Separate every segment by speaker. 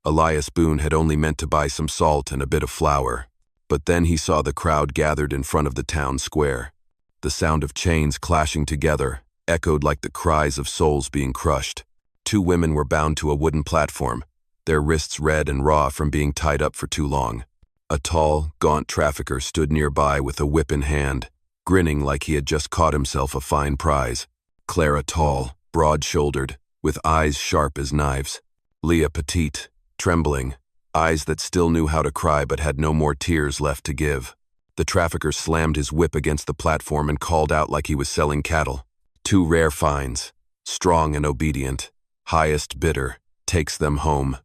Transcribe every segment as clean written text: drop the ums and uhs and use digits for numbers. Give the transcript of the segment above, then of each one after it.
Speaker 1: Elias Boone had only meant to buy some salt and a bit of flour. But then he saw the crowd gathered in front of the town square. The sound of chains clashing together echoed like the cries of souls being crushed. 2 women were bound to a wooden platform, their wrists red and raw from being tied up for too long. A tall, gaunt trafficker stood nearby with a whip in hand, grinning like he had just caught himself a fine prize. Clara tall, broad-shouldered, with eyes sharp as knives. Leah petite, trembling, eyes that still knew how to cry but had no more tears left to give. The trafficker slammed his whip against the platform and called out like he was selling cattle. 2 rare finds, strong and obedient. Highest bidder takes them home.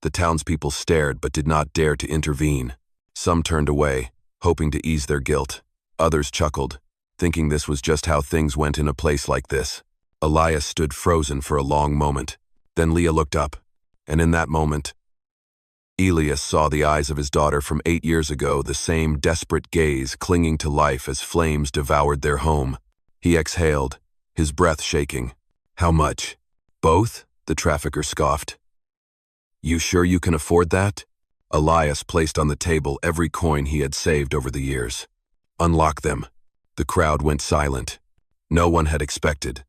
Speaker 1: The townspeople stared but did not dare to intervene. Some turned away, hoping to ease their guilt. Others chuckled, thinking this was just how things went in a place like this. Elias stood frozen for a long moment. Then Leah looked up, and in that moment, Elias saw the eyes of his daughter from 8 years ago, the same desperate gaze clinging to life as flames devoured their home. He exhaled, his breath shaking. "How much? Both?" the trafficker scoffed. "You sure you can afford that?" Elias placed on the table every coin he had saved over the years. "Unlock them." The crowd went silent. No one had expected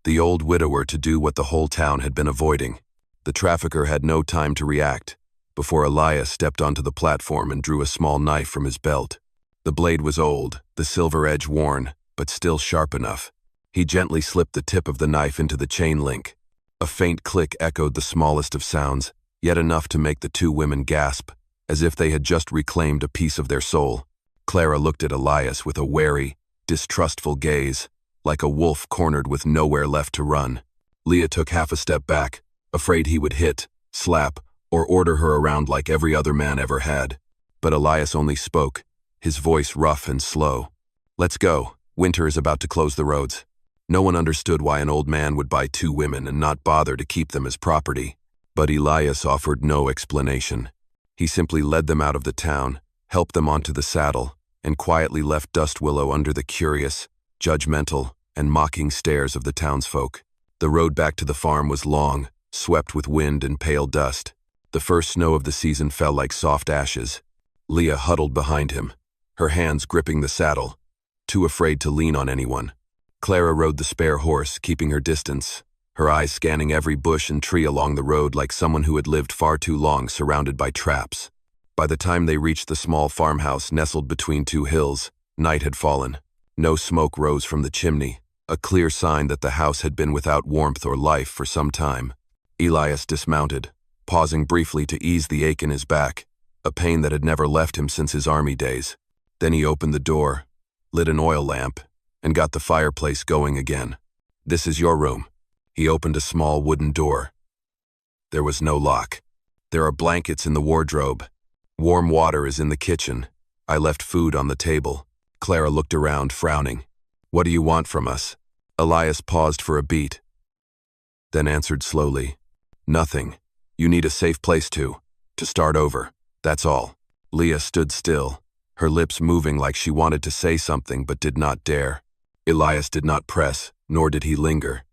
Speaker 1: the old widower to do what the whole town had been avoiding. The trafficker had no time to react before Elias stepped onto the platform and drew a small knife from his belt. The blade was old, the silver edge worn, but still sharp enough. He gently slipped the tip of the knife into the chain link. A faint click echoed the smallest of sounds, yet enough to make the 2 women gasp, as if they had just reclaimed a piece of their soul. Clara looked at Elias with a wary, distrustful gaze, like a wolf cornered with nowhere left to run. Leah took half a step back, afraid he would hit, slap, or order her around like every other man ever had. But Elias only spoke, his voice rough and slow. "Let's go. Winter is about to close the roads." No one understood why an old man would buy 2 women and not bother to keep them as property. But Elias offered no explanation. He simply led them out of the town, helped them onto the saddle, and quietly left Dust Willow under the curious, judgmental, and mocking stares of the townsfolk. The road back to the farm was long, swept with wind and pale dust. The first snow of the season fell like soft ashes. Leah huddled behind him, her hands gripping the saddle, too afraid to lean on anyone. Clara rode the spare horse, keeping her distance, her eyes scanning every bush and tree along the road like someone who had lived far too long surrounded by traps. By the time they reached the small farmhouse nestled between 2 hills, night had fallen. No smoke rose from the chimney, a clear sign that the house had been without warmth or life for some time. Elias dismounted, pausing briefly to ease the ache in his back, a pain that had never left him since his army days. Then he opened the door, lit an oil lamp, and got the fireplace going again. "This is your room." He opened a small wooden door. There was no lock. "There are blankets in the wardrobe. Warm water is in the kitchen. I left food on the table." Clara looked around, frowning. "What do you want from us?" Elias paused for a beat, then answered slowly. "Nothing. You need a safe place to start over. That's all." Leah stood still, her lips moving like she wanted to say something but did not dare. Elias did not press, nor did he linger.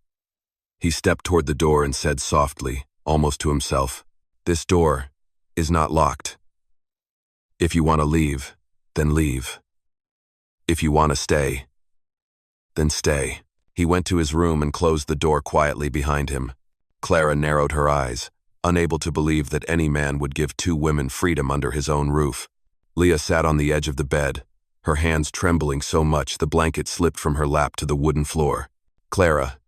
Speaker 1: He stepped toward the door and said softly, almost to himself, "This door is not locked. If you want to leave, then leave. If you want to stay, then stay." He went to his room and closed the door quietly behind him. Clara narrowed her eyes, unable to believe that any man would give 2 women freedom under his own roof. Leah sat on the edge of the bed, her hands trembling so much the blanket slipped from her lap to the wooden floor. "Clara,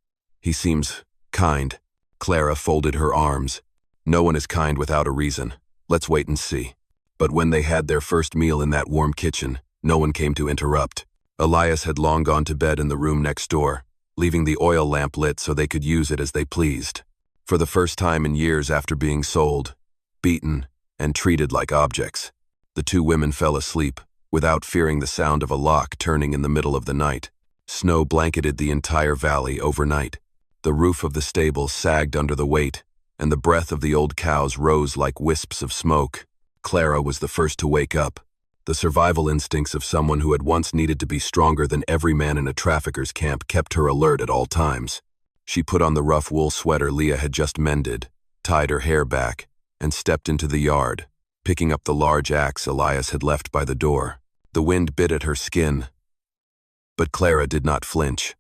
Speaker 1: he seems kind." Clara folded her arms. "No one is kind without a reason. Let's wait and see." But when they had their first meal in that warm kitchen, no one came to interrupt. Elias had long gone to bed in the room next door, leaving the oil lamp lit so they could use it as they pleased. For the first time in years after being sold, beaten, and treated like objects, the 2 women fell asleep, without fearing the sound of a lock turning in the middle of the night. Snow blanketed the entire valley overnight. The roof of the stable sagged under the weight, and the breath of the old cows rose like wisps of smoke. Clara was the first to wake up. The survival instincts of someone who had once needed to be stronger than every man in a trafficker's camp kept her alert at all times. She put on the rough wool sweater Leah had just mended, tied her hair back, and stepped into the yard, picking up the large axe Elias had left by the door. The wind bit at her skin, but Clara did not flinch.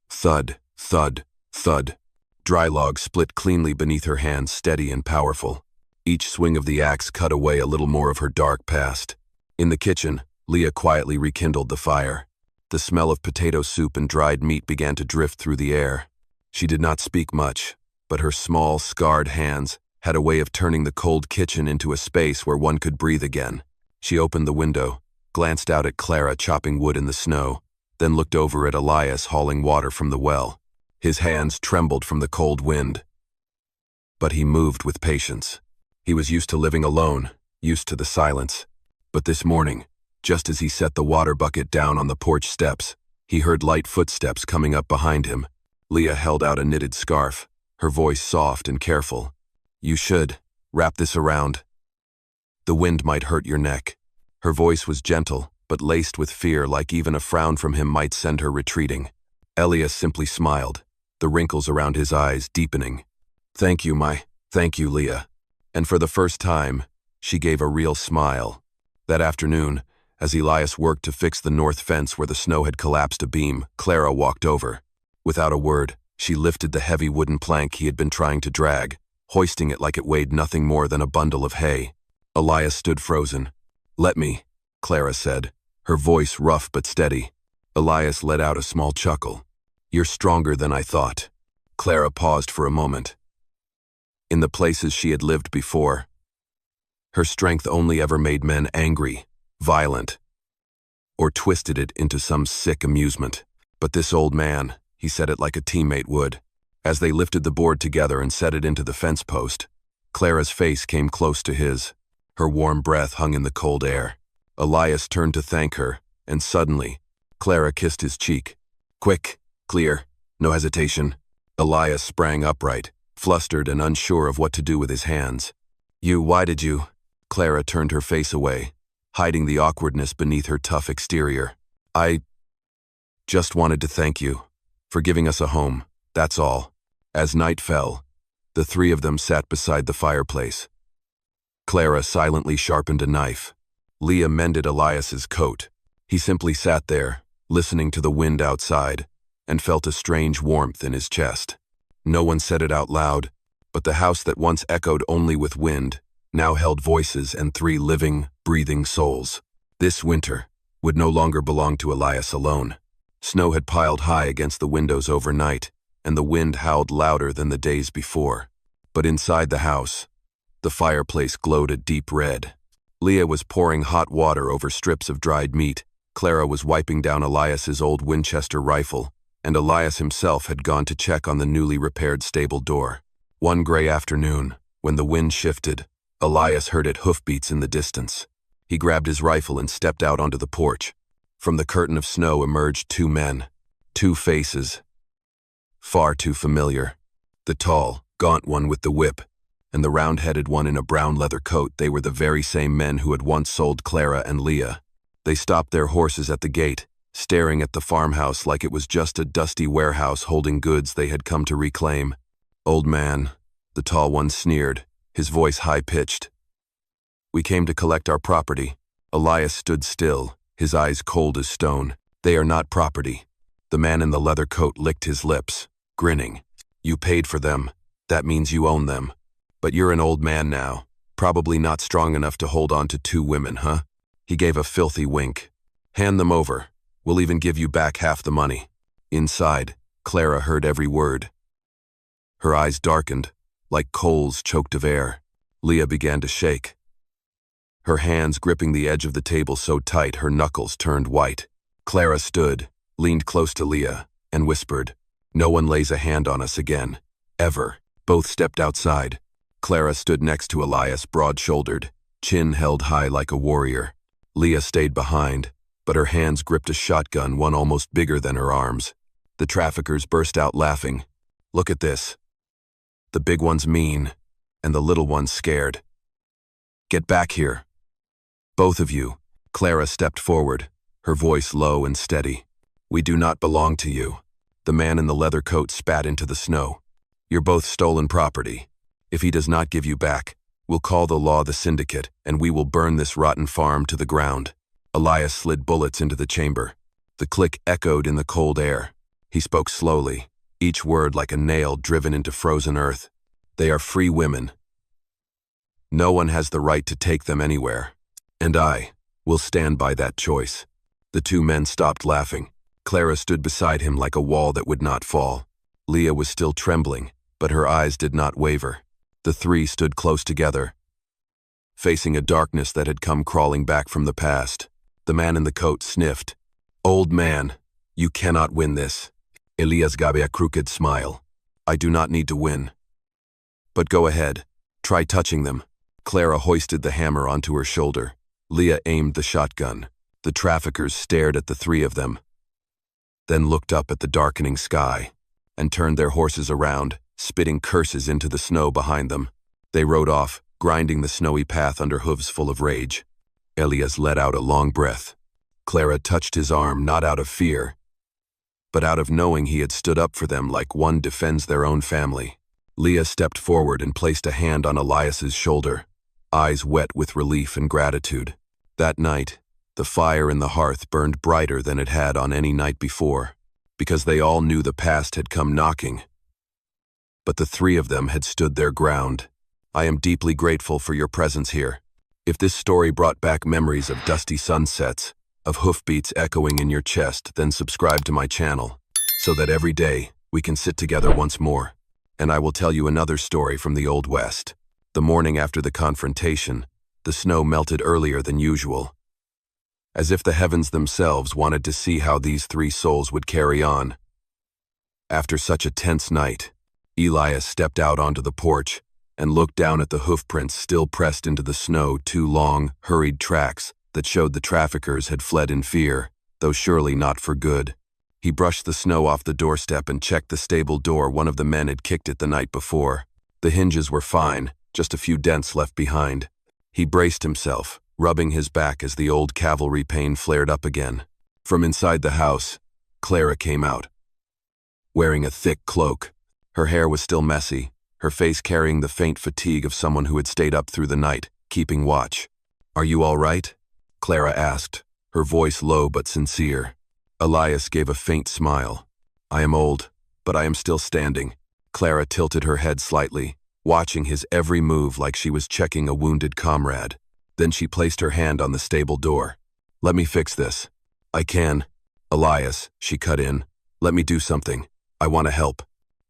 Speaker 1: Thud, thud, thud. Dry logs split cleanly beneath her hands, steady and powerful. Each swing of the axe cut away a little more of her dark past. In the kitchen, Leah quietly rekindled the fire. The smell of potato soup and dried meat began to drift through the air. She did not speak much, but her small, scarred hands had a way of turning the cold kitchen into a space where one could breathe again. She opened the window, glanced out at Clara chopping wood in the snow, then looked over at Elias hauling water from the well. His hands trembled from the cold wind, but he moved with patience. He was used to living alone, used to the silence. But this morning, just as he set the water bucket down on the porch steps, he heard light footsteps coming up behind him. Leah held out a knitted scarf, her voice soft and careful. "You should wrap this around. The wind might hurt your neck." Her voice was gentle, but laced with fear, like even a frown from him might send her retreating. Elias simply smiled, the wrinkles around his eyes deepening. Thank you, Leah." And for the first time, she gave a real smile. That afternoon, as Elias worked to fix the north fence where the snow had collapsed a beam, Clara walked over. Without a word, she lifted the heavy wooden plank he had been trying to drag, hoisting it like it weighed nothing more than a bundle of hay. Elias stood frozen. "Let me," Clara said, her voice rough but steady. Elias let out a small chuckle. "You're stronger than I thought." Clara paused for a moment. In the places she had lived before, her strength only ever made men angry, violent, or twisted it into some sick amusement. But this old man, he said it like a teammate would. As they lifted the board together and set it into the fence post, Clara's face came close to his. Her warm breath hung in the cold air. Elias turned to thank her, and suddenly, Clara kissed his cheek. Quick, clear, no hesitation. Elias sprang upright, flustered and unsure of what to do with his hands. Why did you? Clara turned her face away, hiding the awkwardness beneath her tough exterior. I just wanted to thank you for giving us a home, that's all. As night fell, the three of them sat beside the fireplace. Clara silently sharpened a knife. Leah mended Elias's coat. He simply sat there, listening to the wind outside, and felt a strange warmth in his chest. No one said it out loud, but the house that once echoed only with wind now held voices and three living, breathing souls. This winter would no longer belong to Elias alone. Snow had piled high against the windows overnight, and the wind howled louder than the days before. But inside the house, the fireplace glowed a deep red. Leah was pouring hot water over strips of dried meat. Clara was wiping down Elias's old Winchester rifle, and Elias himself had gone to check on the newly repaired stable door. One gray afternoon, when the wind shifted, Elias heard it hoofbeats in the distance. He grabbed his rifle and stepped out onto the porch. From the curtain of snow emerged two men, two faces, far too familiar. The tall, gaunt one with the whip, and the round-headed one in a brown leather coat. They were the very same men who had once sold Clara and Leah. They stopped their horses at the gate, staring at the farmhouse like it was just a dusty warehouse holding goods they had come to reclaim. "Old man," the tall one sneered, his voice high-pitched. "We came to collect our property." Elias stood still, his eyes cold as stone. "They are not property." The man in the leather coat licked his lips, grinning. "You paid for them. That means you own them. But you're an old man now, probably not strong enough to hold on to two women, huh?" He gave a filthy wink. "Hand them over. We'll even give you back half the money." Inside, Clara heard every word. Her eyes darkened, like coals choked of air. Leah began to shake, her hands gripping the edge of the table so tight her knuckles turned white. Clara stood, leaned close to Leah, and whispered, "No one lays a hand on us again. Ever." Both stepped outside. Clara stood next to Elias, broad-shouldered, chin held high like a warrior. Leah stayed behind, but her hands gripped a shotgun, one almost bigger than her arms. The traffickers burst out laughing. "Look at this. The big one's mean, and the little one's scared. Get back here. Both of you." Clara stepped forward, her voice low and steady. "We do not belong to you." The man in the leather coat spat into the snow. "You're both stolen property. If he does not give you back, We'll call the law the syndicate, and we will burn this rotten farm to the ground. Elias slid bullets into the chamber. The click echoed in the cold air. He spoke slowly, each word like a nail driven into frozen earth. They are free women. No one has the right to take them anywhere. And I will stand by that choice. The two men stopped laughing. Clara stood beside him like a wall that would not fall. Leah was still trembling, but her eyes did not waver. The three stood close together, facing a darkness that had come crawling back from the past. The man in the coat sniffed. "Old man, you cannot win this." Elias gave a crooked smile. "I do not need to win. But go ahead. Try touching them." Clara hoisted the hammer onto her shoulder. Leah aimed the shotgun. The traffickers stared at the three of them, then looked up at the darkening sky, and turned their horses around, spitting curses into the snow behind them. They rode off, grinding the snowy path under hooves full of rage. Elias let out a long breath. Clara touched his arm not out of fear, but out of knowing he had stood up for them like one defends their own family. Leah stepped forward and placed a hand on Elias's shoulder, eyes wet with relief and gratitude. That night, the fire in the hearth burned brighter than it had on any night before, because they all knew the past had come knocking. But the three of them had stood their ground. I am deeply grateful for your presence here. If this story brought back memories of dusty sunsets, of hoofbeats echoing in your chest, then subscribe to my channel, so that every day we can sit together once more. And I will tell you another story from the Old West. The morning after the confrontation, the snow melted earlier than usual, as if the heavens themselves wanted to see how these three souls would carry on. After such a tense night, Elias stepped out onto the porch and looked down at the hoofprints still pressed into the snow, two long, hurried tracks that showed the traffickers had fled in fear, though surely not for good. He brushed the snow off the doorstep and checked the stable door one of the men had kicked it the night before. The hinges were fine, just a few dents left behind. He braced himself, rubbing his back as the old cavalry pain flared up again. From inside the house, Clara came out, wearing a thick cloak. Her hair was still messy, her face carrying the faint fatigue of someone who had stayed up through the night, keeping watch. "Are you all right?" Clara asked, her voice low but sincere. Elias gave a faint smile. "I am old, but I am still standing." Clara tilted her head slightly, watching his every move like she was checking a wounded comrade. Then she placed her hand on the stable door. "Let me fix this." "I can." "Elias," she cut in. "Let me do something. I want to help."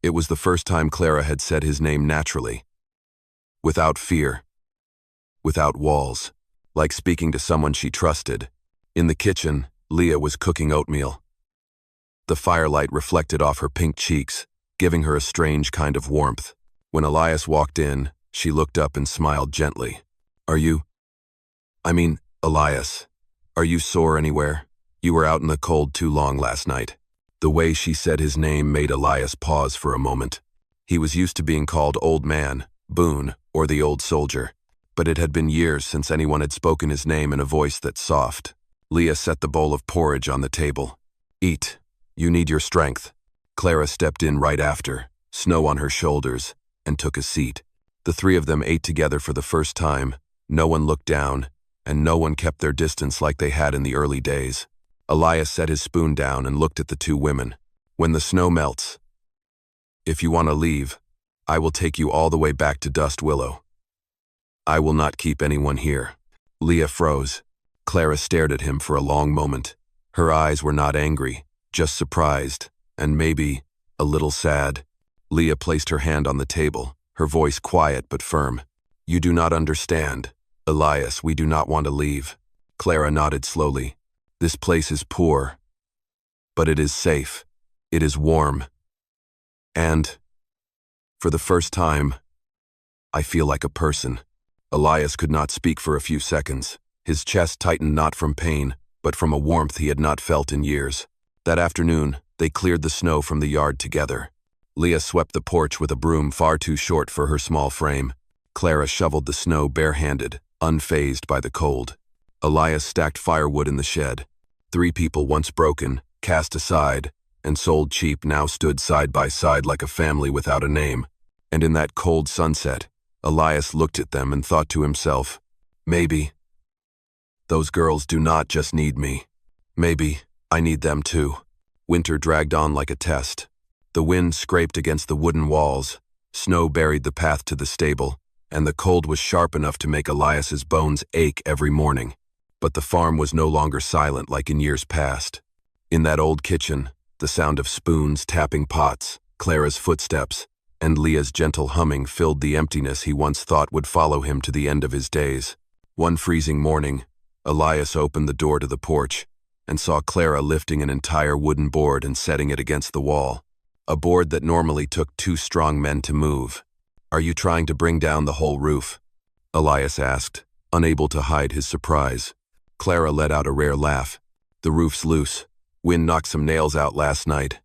Speaker 1: It was the first time Clara had said his name naturally, without fear, without walls, like speaking to someone she trusted. In the kitchen, Leah was cooking oatmeal. The firelight reflected off her pink cheeks, giving her a strange kind of warmth. When Elias walked in, she looked up and smiled gently. Elias, are you sore anywhere? You were out in the cold too long last night." The way she said his name made Elias pause for a moment. He was used to being called Old Man, Boone, or the Old Soldier, but it had been years since anyone had spoken his name in a voice that soft. Leah set the bowl of porridge on the table. "Eat. You need your strength." Clara stepped in right after, snow on her shoulders, and took a seat. The three of them ate together for the first time. No one looked down, and no one kept their distance like they had in the early days. Elias set his spoon down and looked at the two women. "When the snow melts, if you want to leave, I will take you all the way back to Dust Willow. I will not keep anyone here." Leah froze. Clara stared at him for a long moment. Her eyes were not angry, just surprised, and maybe a little sad. Leah placed her hand on the table, her voice quiet but firm. "You do not understand. Elias, we do not want to leave." Clara nodded slowly. "This place is poor, but it is safe. It is warm. And, for the first time, I feel like a person." Elias could not speak for a few seconds. His chest tightened not from pain, but from a warmth he had not felt in years. That afternoon, they cleared the snow from the yard together. Leah swept the porch with a broom far too short for her small frame. Clara shoveled the snow barehanded, unfazed by the cold. Elias stacked firewood in the shed. Three people once broken, cast aside, and sold cheap now stood side by side like a family without a name. And in that cold sunset, Elias looked at them and thought to himself, maybe those girls do not just need me. Maybe I need them too. Winter dragged on like a test. The wind scraped against the wooden walls, snow buried the path to the stable, and the cold was sharp enough to make Elias's bones ache every morning. But the farm was no longer silent like in years past. In that old kitchen, the sound of spoons tapping pots, Clara's footsteps, and Leah's gentle humming filled the emptiness he once thought would follow him to the end of his days. One freezing morning, Elias opened the door to the porch and saw Clara lifting an entire wooden board and setting it against the wall. A board that normally took 2 strong men to move. "Are you trying to bring down the whole roof?" Elias asked, unable to hide his surprise. Clara let out a rare laugh. "The roof's loose. Wind knocked some nails out last night.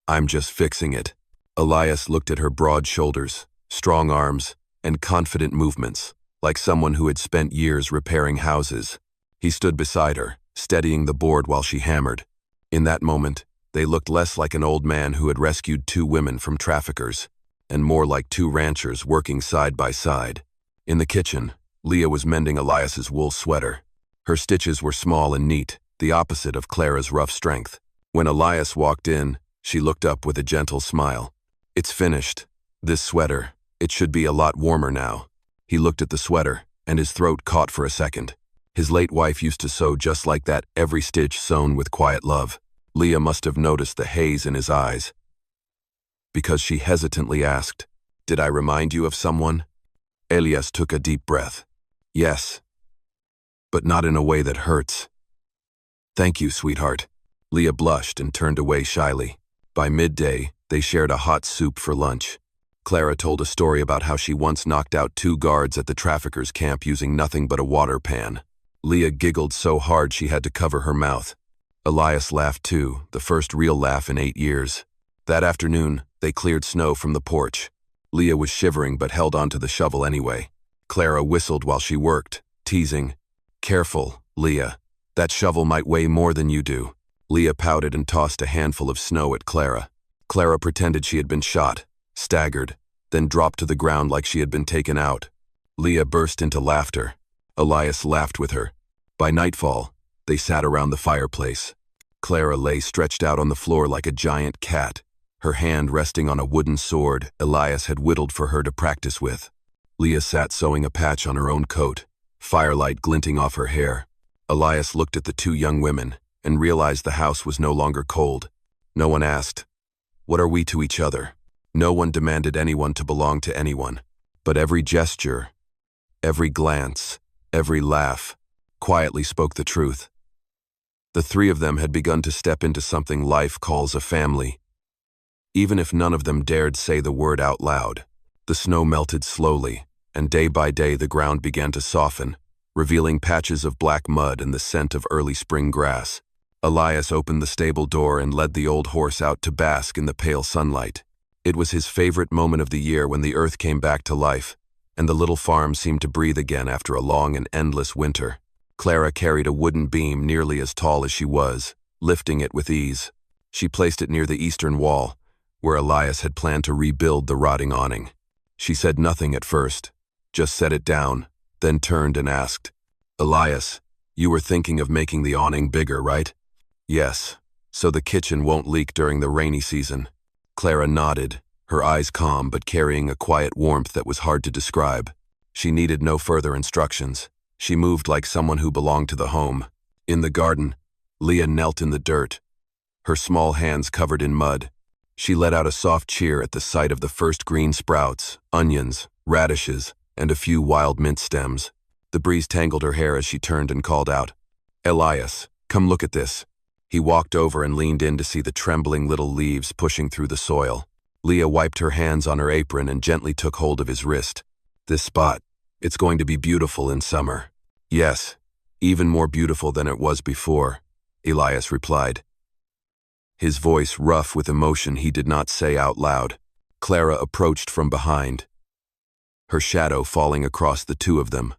Speaker 1: I'm just fixing it." Elias looked at her broad shoulders, strong arms, and confident movements, like someone who had spent years repairing houses. He stood beside her, steadying the board while she hammered. In that moment, they looked less like an old man who had rescued 2 women from traffickers, and more like 2 ranchers working side by side. In the kitchen, Leah was mending Elias's wool sweater. Her stitches were small and neat, the opposite of Clara's rough strength. When Elias walked in, she looked up with a gentle smile. "It's finished. This sweater, it should be a lot warmer now." He looked at the sweater, and his throat caught for a second. His late wife used to sew just like that, every stitch sewn with quiet love. Leah must have noticed the haze in his eyes, because she hesitantly asked, "Did I remind you of someone?" Elias took a deep breath. "Yes, but not in a way that hurts." "Thank you, sweetheart." Leah blushed and turned away shyly. By midday, they shared a hot soup for lunch. Clara told a story about how she once knocked out 2 guards at the traffickers' camp using nothing but a water pan. Leah giggled so hard she had to cover her mouth. Elias laughed too, the first real laugh in 8 years. That afternoon, they cleared snow from the porch. Leah was shivering but held onto the shovel anyway. Clara whistled while she worked, teasing, "Careful, Leah. That shovel might weigh more than you do." Leah pouted and tossed a handful of snow at Clara. Clara pretended she had been shot, staggered, then dropped to the ground like she had been taken out. Leah burst into laughter. Elias laughed with her. By nightfall, they sat around the fireplace. Clara lay stretched out on the floor like a giant cat, her hand resting on a wooden sword Elias had whittled for her to practice with. Leah sat sewing a patch on her own coat, firelight glinting off her hair. Elias looked at the 2 young women and realized the house was no longer cold. No one asked, "What are we to each other?" No one demanded anyone to belong to anyone. But every gesture, every glance, every laugh, quietly spoke the truth. The 3 of them had begun to step into something life calls a family. Even if none of them dared say the word out loud. The snow melted slowly, and day by day the ground began to soften, revealing patches of black mud and the scent of early spring grass. Elias opened the stable door and led the old horse out to bask in the pale sunlight. It was his favorite moment of the year when the earth came back to life, and the little farm seemed to breathe again after a long and endless winter. Clara carried a wooden beam nearly as tall as she was, lifting it with ease. She placed it near the eastern wall, where Elias had planned to rebuild the rotting awning. She said nothing at first, just set it down, then turned and asked, "Elias, you were thinking of making the awning bigger, right?" "Yes, so the kitchen won't leak during the rainy season." Clara nodded, her eyes calm but carrying a quiet warmth that was hard to describe. She needed no further instructions. She moved like someone who belonged to the home. In the garden, Leah knelt in the dirt, her small hands covered in mud. She let out a soft cheer at the sight of the first green sprouts, onions, radishes, and a few wild mint stems. The breeze tangled her hair as she turned and called out, "Elias, come look at this." He walked over and leaned in to see the trembling little leaves pushing through the soil. Leah wiped her hands on her apron and gently took hold of his wrist. "This spot, it's going to be beautiful in summer." "Yes, even more beautiful than it was before," Elias replied. His voice rough with emotion he did not say out loud. Clara approached from behind, her shadow falling across the 2 of them.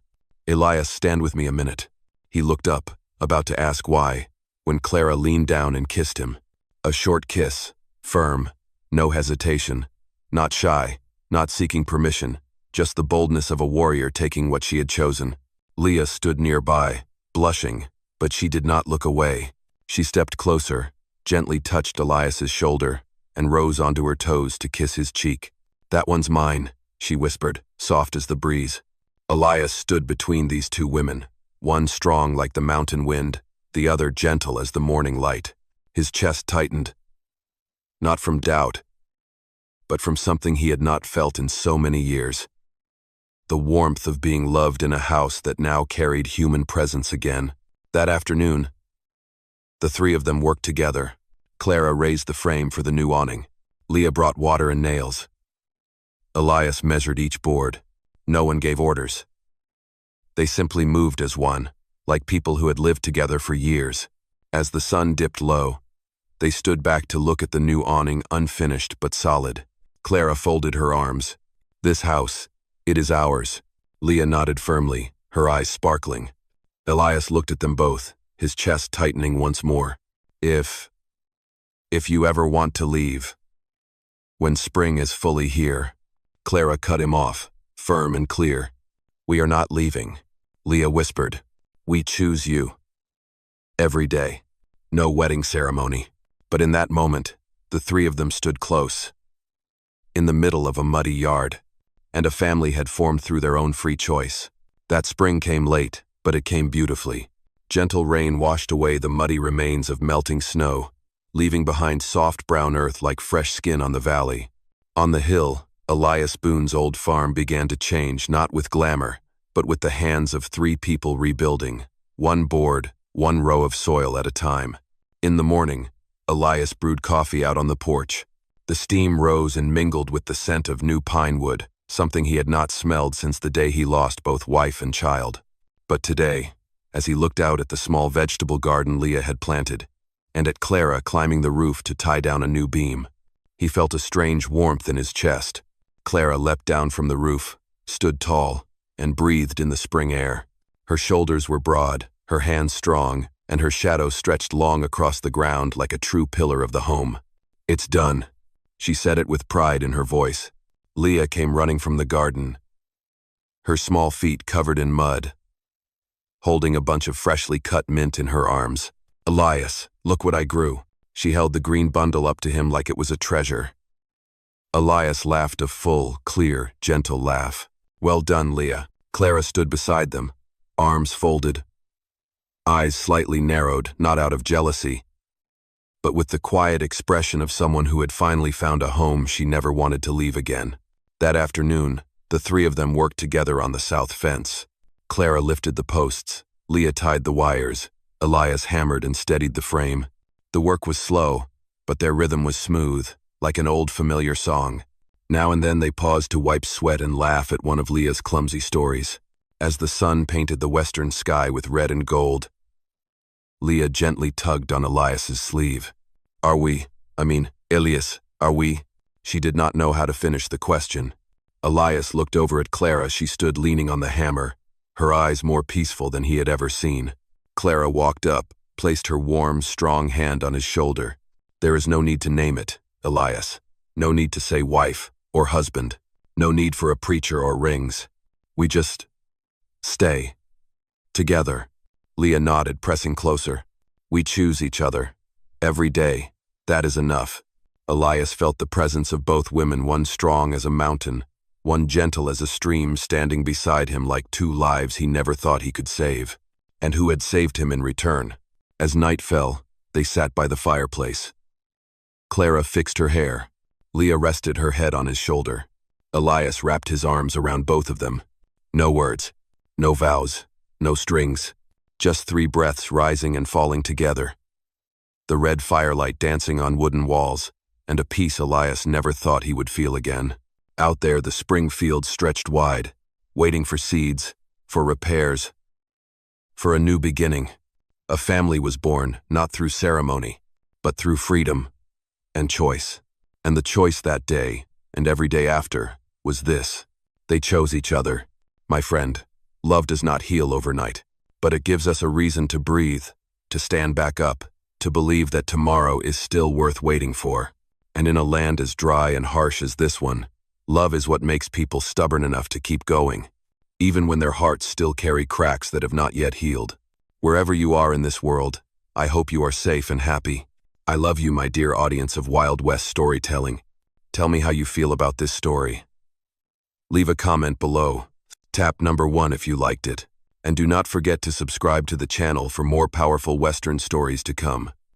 Speaker 1: "Elias, stand with me a minute." He looked up, about to ask why, when Clara leaned down and kissed him. A short kiss, firm, no hesitation, not shy, not seeking permission, just the boldness of a warrior taking what she had chosen. Leah stood nearby, blushing, but she did not look away. She stepped closer, gently touched Elias's shoulder, and rose onto her toes to kiss his cheek. "That one's mine," she whispered, soft as the breeze. Elias stood between these two women, one strong like the mountain wind, the other gentle as the morning light. His chest tightened, not from doubt, but from something he had not felt in so many years. The warmth of being loved in a house that now carried human presence again. That afternoon, the three of them worked together. Clara raised the frame for the new awning. Leah brought water and nails. Elias measured each board. No one gave orders. They simply moved as one, like people who had lived together for years. As the sun dipped low, they stood back to look at the new awning, unfinished but solid. Clara folded her arms. "This house, it is ours." Leah nodded firmly, her eyes sparkling. Elias looked at them both, his chest tightening once more. If you ever want to leave, when spring is fully here." Clara cut him off, firm and clear. "We are not leaving," Leah whispered. "We choose you. Every day." No wedding ceremony, but in that moment, the three of them stood close, in the middle of a muddy yard, and a family had formed through their own free choice. That spring came late, but it came beautifully. Gentle rain washed away the muddy remains of melting snow, leaving behind soft brown earth like fresh skin on the valley. On the hill, Elias Boone's old farm began to change, not with glamour, but with the hands of three people rebuilding, one board, one row of soil at a time. In the morning, Elias brewed coffee out on the porch. The steam rose and mingled with the scent of new pine wood, something he had not smelled since the day he lost both wife and child. But today, as he looked out at the small vegetable garden Leah had planted, and at Clara climbing the roof to tie down a new beam, he felt a strange warmth in his chest. Clara leapt down from the roof, stood tall, and breathed in the spring air. Her shoulders were broad, her hands strong, and her shadow stretched long across the ground like a true pillar of the home. "It's done." She said it with pride in her voice. Leah came running from the garden, her small feet covered in mud, holding a bunch of freshly cut mint in her arms. "Elias, look what I grew." She held the green bundle up to him like it was a treasure. Elias laughed a full, clear, gentle laugh. "Well done, Leah." Clara stood beside them, arms folded, eyes slightly narrowed, not out of jealousy, but with the quiet expression of someone who had finally found a home she never wanted to leave again. That afternoon, the three of them worked together on the south fence. Clara lifted the posts, Leah tied the wires, Elias hammered and steadied the frame. The work was slow, but their rhythm was smooth, like an old familiar song. Now and then they paused to wipe sweat and laugh at one of Leah's clumsy stories. As the sun painted the western sky with red and gold, Leah gently tugged on Elias's sleeve. Elias, are we?" She did not know how to finish the question. Elias looked over at Clara. She stood leaning on the hammer, her eyes more peaceful than he had ever seen. Clara walked up, placed her warm, strong hand on his shoulder. "There is no need to name it, Elias. No need to say wife or husband. No need for a preacher or rings. We just stay together." Leah nodded, pressing closer. "We choose each other. Every day. That is enough." Elias felt the presence of both women, one strong as a mountain, one gentle as a stream, standing beside him like two lives he never thought he could save, and who had saved him in return. As night fell, they sat by the fireplace. Clara fixed her hair. Leah rested her head on his shoulder. Elias wrapped his arms around both of them. No words, no vows, no strings, just 3 breaths rising and falling together. The red firelight dancing on wooden walls, and a peace Elias never thought he would feel again. Out there, the spring field stretched wide, waiting for seeds, for repairs, for a new beginning. A family was born, not through ceremony, but through freedom and choice. And the choice that day, and every day after, was this. They chose each other. My friend, love does not heal overnight, but it gives us a reason to breathe, to stand back up, to believe that tomorrow is still worth waiting for. And in a land as dry and harsh as this one, Love is what makes people stubborn enough to keep going, even when their hearts still carry cracks that have not yet healed. Wherever you are in this world, I hope you are safe and happy. I love you, my dear audience of Wild West storytelling. Tell me how you feel about this story. Leave a comment below. Tap number 1 if you liked it. And do not forget to subscribe to the channel for more powerful Western stories to come.